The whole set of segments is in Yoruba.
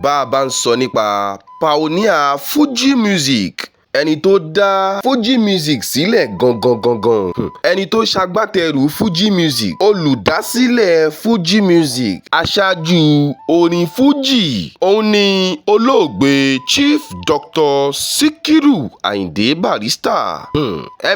bá a bá ń sọ nípa pioneer Fuji music, ẹni tó dá Fuji music sílẹ̀ gangan, ẹni tó ṣagbátẹrù Fuji music, olùdásílẹ̀ Fuji music, aṣáájú orin Fuji, òun ni olóògbé Chief Dr. Sikiru Ayinde Barrister.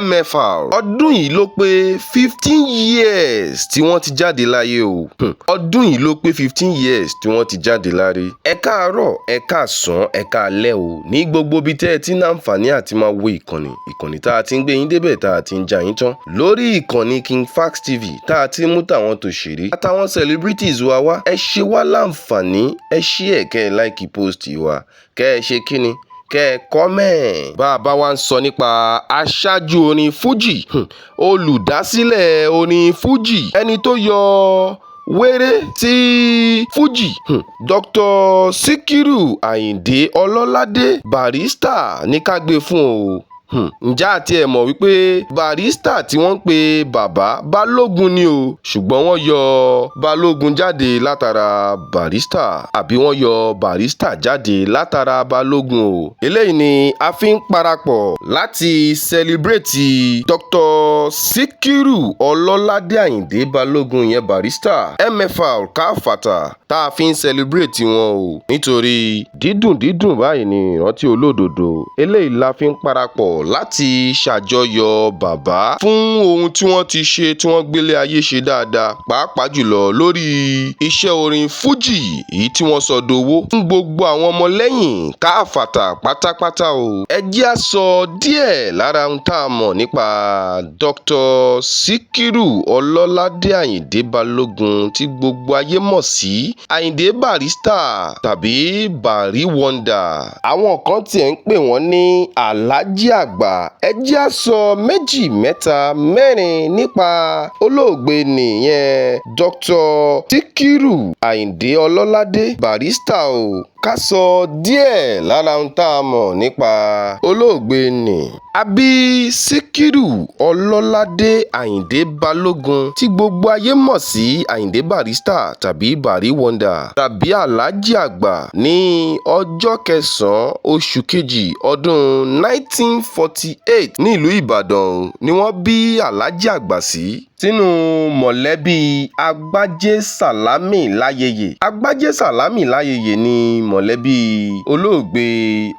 MFR ọdún yìí ló pé 15 years tí wọ́n ti jáde láyé o. Ọdún yìí ló pé 15 years tí wọ́n ti jáde láyé. Ẹ káàárọ̀, ẹ káàsán, ẹ káalẹ́ o ní gbogbo ibi tẹ́ ẹ ti ń àǹfààní àti máa wo ìkànnì tá a ti ń gbé yín débẹ̀ tá a ti ń já yín tán lórí ìkànnì King Fax TV tá a ti ń mú tàwọn tòṣèré àtàwọn celebrities wá. Ẹ ṣe wá láǹfààní, ẹ ṣí ẹ̀ kẹ́ ẹ láìkì post wa, kẹ́ ẹ ṣe kíni, kẹ́ ẹ kọ́mẹ̀. bá a bá wá ń sọ nípa aṣáájú orin Fuji, olùdásílẹ̀ orin Fuji, ẹni tó yọ wéré tí Fuji, Dr. Sikiru Ayinde Ololade Barrister ní ká gbé fún o. Ǹjẹ́ àti ẹ̀ mọ̀ wípé Barrister tí wọ́n ń pe bàbá Balógun ni o, ṣùgbọ́n wọ́n yọ Balógun jáde látara Barrister, àbí wọ́n yọ Barrister jáde látara Balógun o. Eléyìí ni a fi ń parapọ̀ láti celebrate Dr. Sikiru Ololade Ayinde Balógun yẹn Barrister MFR káfàtà tá a fi ń celebrate wọn o, nítorí dídùn báyìí ni ìrántí olódodo. Eléyìí la fi ń parapọ̀ láti ṣàjọyọ̀ bàbá fún ohun tí wọ́n ti ṣe, tí wọ́n gbélé ayé ṣe dáadáa, pàápàá jùlọ lórí iṣẹ́ orin Fuji èyí tí wọ́n sọ dowó fún gbogbo àwọn ọmọlẹ́yìn káfàtà pátápátá o. Ẹ jẹ́ á sọ díẹ̀ lára ohun tá a mọ̀ nípa Dr. Sikiru Ololade Ayinde Balógun tí gbogbo ayé mọ̀ sí Ayinde Barrister tàbí Barry Wonder. Àwọn kan tiẹ̀ ń pè wọ́n ní Alhaji àgbà. Ẹ jẹ́ á sọ méjì, mẹ́ta, mẹ́rin nípa olóògbé nìyẹn Dr. Sikiru Ayinde Ololade Barrister o. Ká sọ díẹ̀ lára ohun tá a mọ̀ nípa olóògbé nì. A bí Sikiru Ololade Ayinde Balógun tí gbogbo ayé mọ̀ sí Ayinde Barrister tàbí Barry Wonder tàbí Alhaji àgbà ní ọjọ́ kẹsàn-án oṣù kejì ọdún 1948 ní ìlú Ìbàdàn ni wọ́n bí Alhaji àgbà sí sínú mọ̀lẹ́bí Agbájé Sàlámì Láyeyè. Agbájé Sàlámì Láyeyè ni mọ̀lẹ́bí olóògbé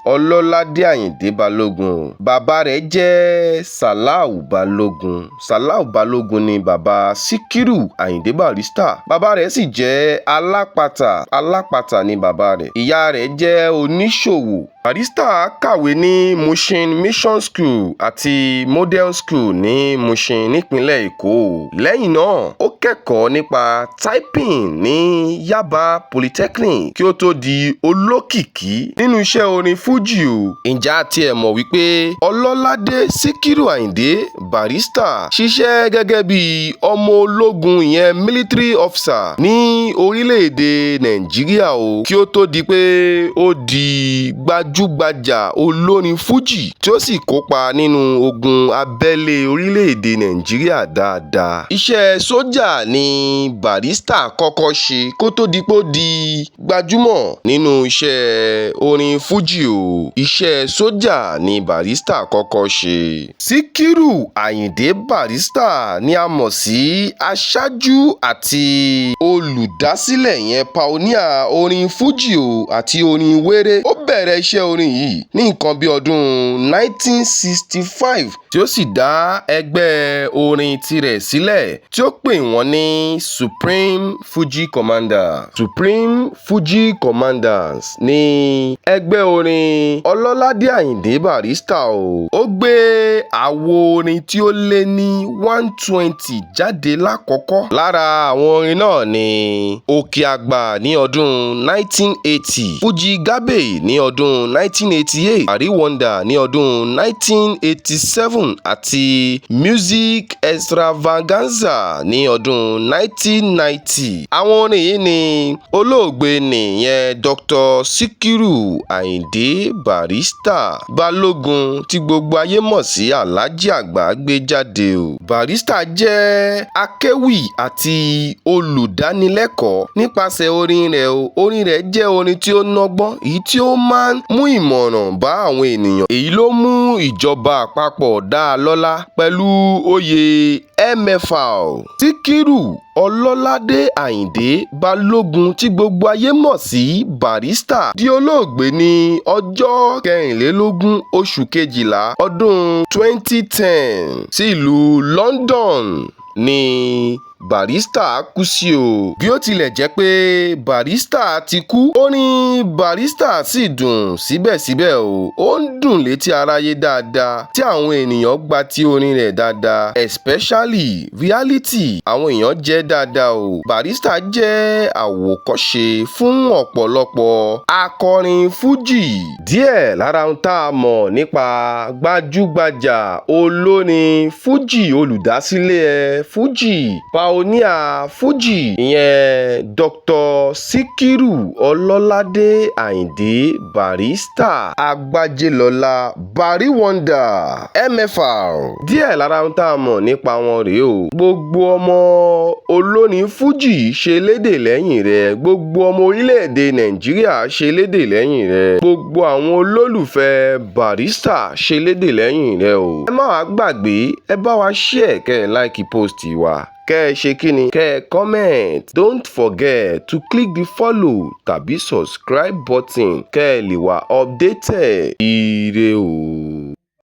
Ololade Ayinde Balógun. Bàbá rẹ̀ jẹ́ Sàláù Balógun. Sàláù Balógun ni bàbá Sikiru Ayinde Barrister. Bàbá rẹ̀ sì jẹ́ alápatà. Alápatà ni bàbá rẹ̀. Ìyá rẹ̀ jẹ́ oníṣòwò. Barrister kàwé ní Mushin Mission School àti Model School ní Mushin nípínlẹ̀ Èkó. Lẹ́yìn náà, ó kẹ́kọ̀ọ́ nípa typing ní Yaba Polytechnic kí ó tó di olókìkí nínú iṣẹ́ orin Fuji o. Ǹjẹ́ àti ẹ̀ mọ̀ wípé Ololade Sikiru Ayinde Barrister ṣiṣẹ́ gẹ́gẹ́ bí ọmọ ológun ìyẹn military officer ní orílẹ̀-èdè Nàìjíríà o, kí ó tó di pé ó di gbajúgbajà olórin Fuji tí ó sì kópa nínú ogun abẹ́lé orílẹ̀-èdè Nàìjíríà dáadáa. Iṣẹ́ sójà ni Barrister kọ́kọ́ ṣe kó tó di pé ó di gbajúmọ̀ nínú iṣẹ́ orin Fuji o. Iṣẹ́ sójà ni Barrister kọ́kọ́ ṣe. Sikiru Ayinde Barrister ni a mọ̀ sí aṣáájú àti olùdásílẹ̀ yẹn pioneer orin Fuji o àti orin wéré. Ó bẹ̀rẹ̀ iṣẹ́ orin yìí ní nǹkan bí ọdún 1965 tí ó sì dá ẹgbẹ́ orin tirẹ̀ sílẹ̀ tí ó pè wọ́n ní Supreme Fuji Commander. Supreme Fuji Commanders ní ẹgbẹ́ orin Ololade Ayinde Barrister o. Ó gbé àwo orin tí ó lé ní 120 jáde lákọ̀ọ́kọ́. Lára àwọn orin náà ni Òkè Àgbà ní ọdún 1980, Fuji Gabe ní ọdún 1988, Barry Wonder ní ọdún 1987 àti Music Extravaganza ní ọdún 1990. Àwọn orin yìí ni olóògbé nìyẹn Dr. Sikiru Ayinde Barrister Balógun tí gbogbo ayé mọ̀ sí Alhaji Àgbà gbé jáde o. Barrister jẹ́ akéwì àti olùdánilẹ́kọ̀ọ́ nípasẹ̀ orin rẹ̀ o. Orin rẹ̀ jẹ́ orin tí ó nọ́gbọ́n, èyí tí ó máa ń mú ìmọ̀ràn bá àwọn ènìyàn. Èyí ló mú ìjọba àpapọ̀ dá a lọ́lá pẹ̀lú oyè Mfr. Sikiru Ololade Ayinde Balógun tí gbogbo ayé mọ̀ sí Barrister di olóògbé ní ọjọ́ 24 oṣù kejìlá ọdún 2010 sí ìlú London ní Barrister kú sí o. Bí ó tilẹ̀ jẹ́ pé Barrister ti kú, orin Barrister sì dùn síbẹ̀síbẹ̀ o. Ó ń dùn létí aráyé dáadáa tí àwọn ènìyàn gba ti orin rẹ̀ dáadáa, especially reality. Àwọn èèyàn jẹ́ dáadáa o. Barrister jẹ́ àwòkọ́ṣe fún ọ̀pọ̀lọpọ̀ akọrin Fuji. Díẹ̀ lára ohun tá a mọ̀ nípa gbajúgbajà olórin Fuji, olùdásílẹ̀ Fuji, pioneer Fuji, ìyẹn Dr. Sikiru Ololade Ayinde Barrister Agbájélọlá Barry Wonder Mfr. Díẹ̀ lára ohun tá a mọ̀ nípa wọn rèé o. Gbogbo ọmọ olórin Fuji ṣe lédè lẹ́yìn rẹ̀. Gbogbo ọmọ orílẹ̀-èdè Nàìjíríà ṣe lédè lẹ́yìn rẹ̀. Gbogbo àwọn olólùfẹ́ Barrister ṣe lédè lẹ́yìn rẹ̀ o. Ẹ má wá gbàgbé, ẹ bá wa share kẹ́ ẹ like post wa. Kẹ́ ẹ ṣe kíni? Kẹ́ ẹ comment. Don't forget to click the follow tàbí subscribe button kẹ́ ẹ lè wà updated. Ire o.